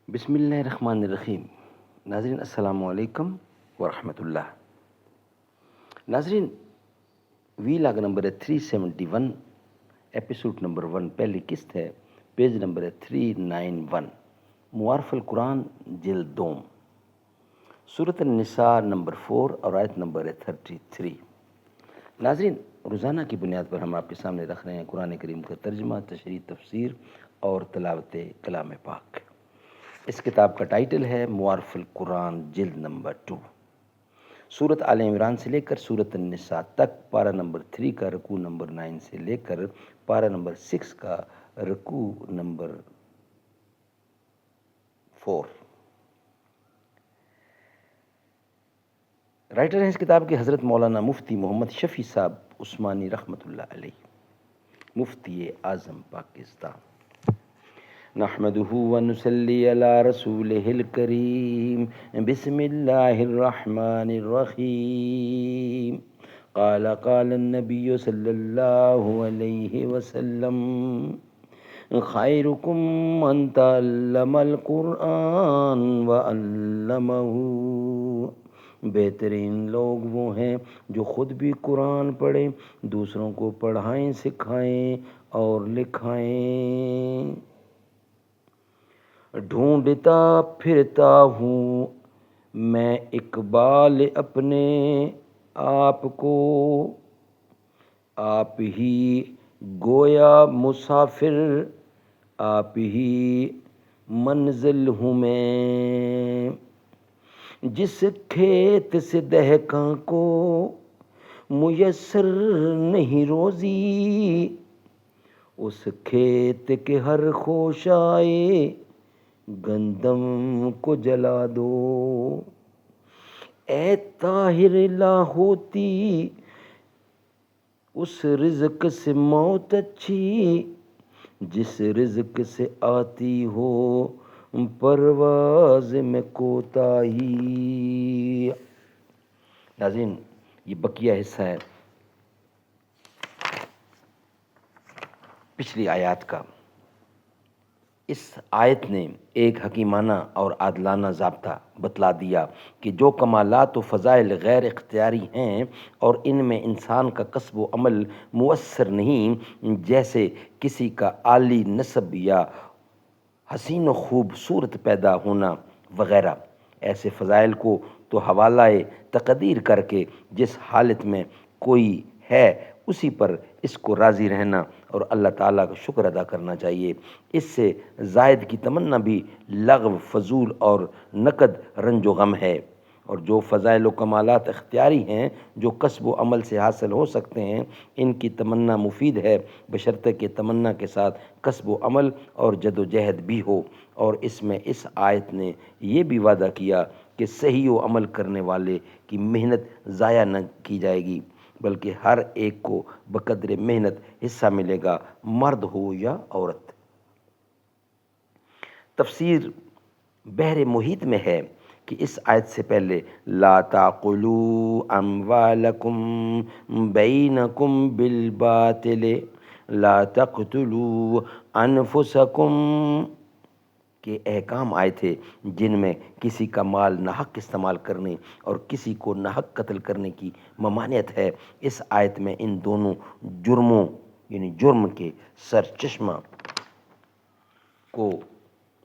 بسم اللہ الرحمن الرحیم۔ ناظرین السلام علیکم ورحمۃ اللہ۔ ناظرین، ویلاگ نمبر ہے 371، ایپیسوڈ نمبر 1، پہلی قسط ہے، پیج نمبر ہے 391، معارف القرآن جلد دوم، سورۃ النساء نمبر 4 اور آیت نمبر ہے 33۔ ناظرین، روزانہ کی بنیاد پر ہم آپ کے سامنے رکھ رہے ہیں قرآن کریم کا ترجمہ، تشریح، تفسیر اور تلاوت کلام پاک۔ اس کتاب کا ٹائٹل ہے معارف القرآن جلد نمبر 2۔ سورۃ آل عمران سے لے کر سورۃ النساء تک، پارہ نمبر 3 کا رکوع نمبر 9 سے لے کر پارہ نمبر 6 کا رکوع نمبر 4۔ رائٹر ہیں اس کتاب کے حضرت مولانا مفتی محمد شفیع صاحب عثمانی رحمۃ اللہ علیہ، مفتی اعظم پاکستان۔ نحمده ونصلي على رسوله الكريم، بسم الله الرحمن الرحيم۔ قال النبي صلى الله عليه وسلم: خيركم من تعلم القرآن وعلمه۔ بہترین لوگ وہ ہیں جو خود بھی قرآن پڑھیں، دوسروں کو پڑھائیں، سکھائیں اور لکھائیں۔ ڈھونڈتا پھرتا ہوں میں اقبال اپنے آپ کو، آپ ہی گویا مسافر، آپ ہی منزل ہوں میں۔ جس کھیت سے دہقاں کو میسر نہیں روزی، اس کھیت کے ہر خوشائے گندم کو جلا دو۔ اے طاہر لاہوتی، اس رزق سے موت اچھی جس رزق سے آتی ہو پرواز میں کوتاہی۔ ناظرین، یہ بقیہ حصہ ہے پچھلی آیات کا۔ اس آیت نے ایک حکیمانہ اور عادلانہ ضابطہ بتلا دیا کہ جو کمالات و فضائل غیر اختیاری ہیں اور ان میں انسان کا کسب و عمل مؤثر نہیں، جیسے کسی کا عالی نسب یا حسین و خوبصورت پیدا ہونا وغیرہ، ایسے فضائل کو تو حوالہ تقدیر کر کے جس حالت میں کوئی ہے اسی پر اس کو راضی رہنا اور اللہ تعالیٰ کا شکر ادا کرنا چاہیے۔ اس سے زائد کی تمنا بھی لغو، فضول اور نقد رنج و غم ہے۔ اور جو فضائل و کمالات اختیاری ہیں جو کسب و عمل سے حاصل ہو سکتے ہیں، ان کی تمنا مفید ہے، بشرطے کہ تمنا کے ساتھ کسب و عمل اور جد و جہد بھی ہو۔ اور اس میں اس آیت نے یہ بھی وعدہ کیا کہ صحیح و عمل کرنے والے کی محنت ضائع نہ کی جائے گی، بلکہ ہر ایک کو بقدر محنت حصہ ملے گا، مرد ہو یا عورت۔ تفسیر بحر محیط میں ہے کہ اس آیت سے پہلے لا تاکلوا اموالکم بینکم بالباطل، لا تقتلوا انفسکم کے احکام آئے تھے جن میں کسی کا مال ناحق استعمال کرنے اور کسی کو ناحق قتل کرنے کی ممانعت ہے۔ اس آیت میں ان دونوں جرموں یعنی جرم کے سرچشمہ کو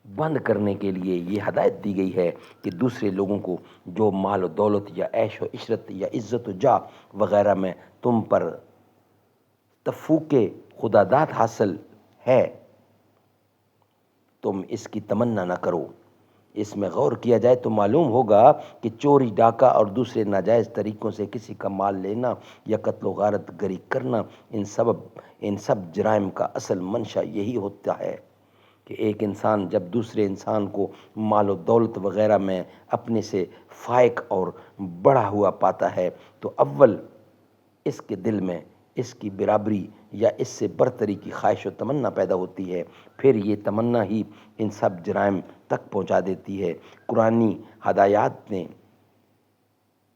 بند کرنے کے لیے یہ ہدایت دی گئی ہے کہ دوسرے لوگوں کو جو مال و دولت یا عیش و عشرت یا عزت و جاہ وغیرہ میں تم پر تفوق خداداد حاصل ہے، تم اس کی تمنا نہ کرو۔ اس میں غور کیا جائے تو معلوم ہوگا کہ چوری، ڈاکہ اور دوسرے ناجائز طریقوں سے کسی کا مال لینا یا قتل و غارت گری کرنا، ان سب جرائم کا اصل منشا یہی ہوتا ہے کہ ایک انسان جب دوسرے انسان کو مال و دولت وغیرہ میں اپنے سے فائق اور بڑھا ہوا پاتا ہے تو اول اس کے دل میں اس کی برابری یا اس سے برتری کی خواہش و تمنا پیدا ہوتی ہے، پھر یہ تمنا ہی ان سب جرائم تک پہنچا دیتی ہے۔ قرآنی ہدایات نے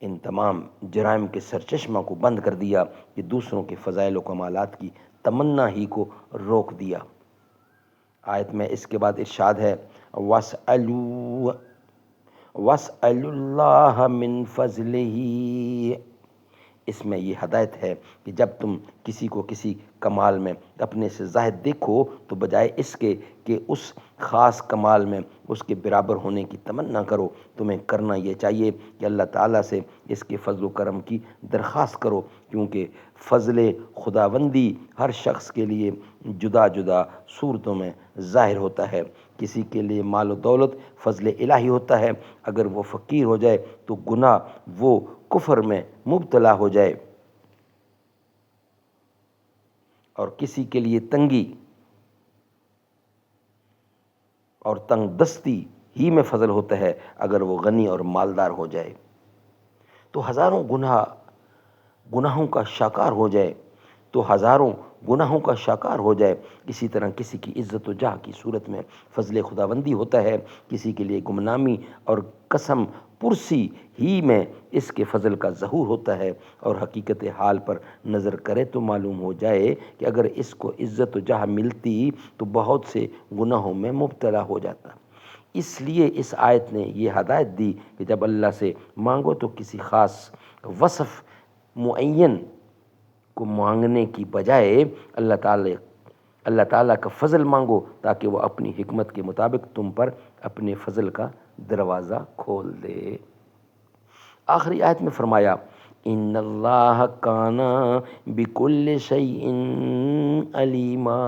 ان تمام جرائم کے سرچشمہ کو بند کر دیا کہ دوسروں کے فضائل و کمالات کی تمنا ہی کو روک دیا۔ آیت میں اس کے بعد ارشاد ہے وَاسْأَلُوا وَاسْأَلُوا اللَّهَ مِن فَضْلِهِ، اس میں یہ ہدایت ہے کہ جب تم کسی کو کسی کمال میں اپنے سے زاہد دیکھو تو بجائے اس کے کہ اس خاص کمال میں اس کے برابر ہونے کی تمنا کرو، تمہیں کرنا یہ چاہیے کہ اللہ تعالیٰ سے اس کے فضل و کرم کی درخواست کرو، کیونکہ فضل خداوندی ہر شخص کے لیے جدا جدا صورتوں میں ظاہر ہوتا ہے۔ کسی کے لیے مال و دولت فضل الہی ہوتا ہے، اگر وہ فقیر ہو جائے تو گناہ وہ کفر میں مبتلا ہو جائے، اور کسی کے لیے تنگی اور تنگ دستی ہی میں فضل ہوتا ہے اگر وہ غنی اور مالدار ہو جائے۔ تو ہزاروں گناہوں کا شاکار ہو جائے اسی طرح کسی کی عزت و جاہ کی صورت میں فضل خداوندی ہوتا ہے، کسی کے لیے گمنامی اور قسم پرسی ہی میں اس کے فضل کا ظہور ہوتا ہے، اور حقیقت حال پر نظر کرے تو معلوم ہو جائے کہ اگر اس کو عزت و جاہ ملتی تو بہت سے گناہوں میں مبتلا ہو جاتا۔ اس لیے اس آیت نے یہ ہدایت دی کہ جب اللہ سے مانگو تو کسی خاص وصف معین کو مانگنے کی بجائے اللہ تعالیٰ کا فضل مانگو، تاکہ وہ اپنی حکمت کے مطابق تم پر اپنے فضل کا دروازہ کھول دے۔ آخری آیت میں فرمایا ان اللہ کان بکل شیء علیما،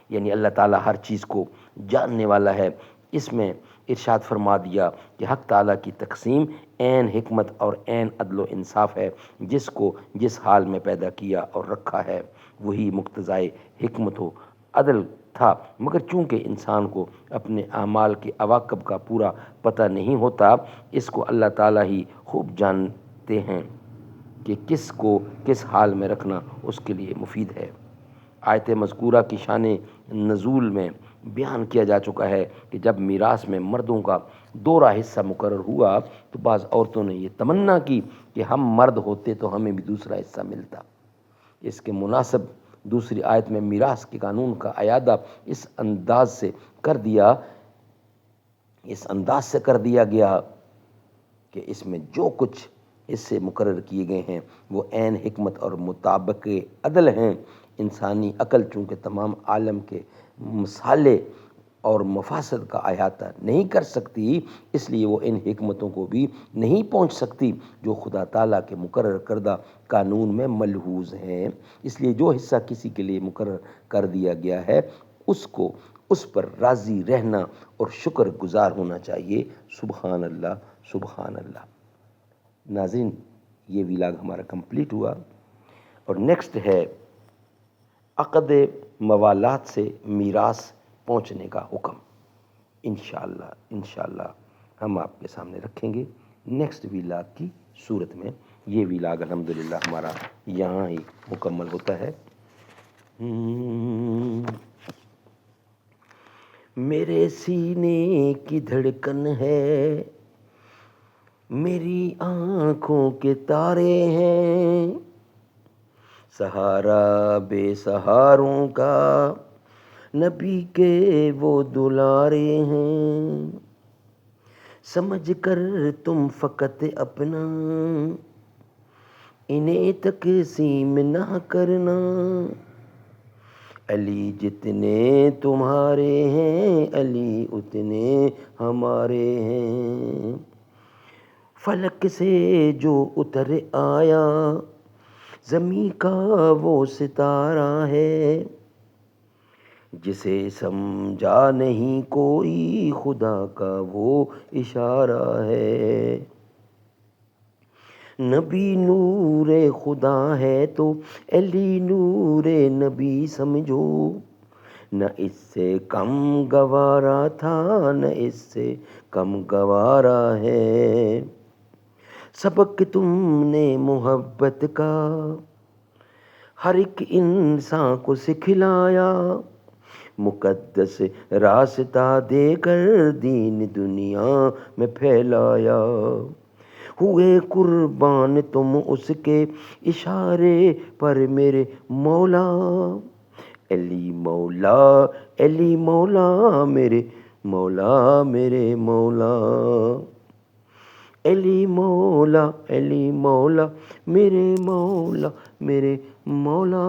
یعنی اللہ تعالیٰ ہر چیز کو جاننے والا ہے۔ اس میں ارشاد فرما دیا کہ حق تعالیٰ کی تقسیم عین حکمت اور عین عدل و انصاف ہے، جس کو جس حال میں پیدا کیا اور رکھا ہے وہی مقتضائے حکمت و عدل تھا، مگر چونکہ انسان کو اپنے اعمال کے عواقب کا پورا پتہ نہیں ہوتا، اس کو اللہ تعالیٰ ہی خوب جانتے ہیں کہ کس کو کس حال میں رکھنا اس کے لیے مفید ہے۔ آیت مذکورہ کی شان نزول میں بیان کیا جا چکا ہے کہ جب میراث میں مردوں کا دوہرا حصہ مقرر ہوا تو بعض عورتوں نے یہ تمنا کی کہ ہم مرد ہوتے تو ہمیں بھی دوسرا حصہ ملتا۔ اس کے مناسب دوسری آیت میں میراث کے قانون کا اعادہ اس انداز سے کر دیا گیا کہ اس میں جو کچھ حصے مقرر کیے گئے ہیں وہ عین حکمت اور مطابق عدل ہیں۔ انسانی عقل چونکہ تمام عالم کے مصالح اور مفاسد کا احاطہ نہیں کر سکتی، اس لیے وہ ان حکمتوں کو بھی نہیں پہنچ سکتی جو خدا تعالیٰ کے مقرر کردہ قانون میں ملحوظ ہیں۔ اس لیے جو حصہ کسی کے لیے مقرر کر دیا گیا ہے اس پر راضی رہنا اور شکر گزار ہونا چاہیے۔ سبحان اللہ، سبحان اللہ۔ ناظرین، یہ ویلاگ ہمارا کمپلیٹ ہوا، اور نیکسٹ ہے عقد موالات سے میراث پہنچنے کا حکم۔ انشاءاللہ ہم آپ کے سامنے رکھیں گے نیکسٹ ویلاگ کی صورت میں۔ یہ ویلاگ الحمدللہ ہمارا یہاں ہی مکمل ہوتا ہے۔ میرے سینے کی دھڑکن ہے، میری آنکھوں کے تارے ہیں، سہارا بے سہاروں کا نبی کے وہ دلارے ہیں، سمجھ کر تم فقط اپنا انہیں تقسیم نہ کرنا، علی جتنے تمہارے ہیں علی اتنے ہمارے ہیں، فلک سے جو اتر آیا زمیں کا وہ ستارہ ہے، جسے سمجھا نہیں کوئی خدا کا وہ اشارہ ہے، نبی نور خدا ہے تو علی نور نبی سمجھو، نہ اس سے کم گوارا تھا نہ اس سے کم گوارا ہے، سبق تم نے محبت کا ہر ایک انسان کو سکھلایا، مقدس راستہ دے کر دین دنیا میں پھیلایا، ہوئے قربان تم اس کے اشارے پر میرے مولا، علی مولا، علی مولا میرے مولا، میرے مولا، علی مولا، علی مولا میرے مولا، میرے مولا.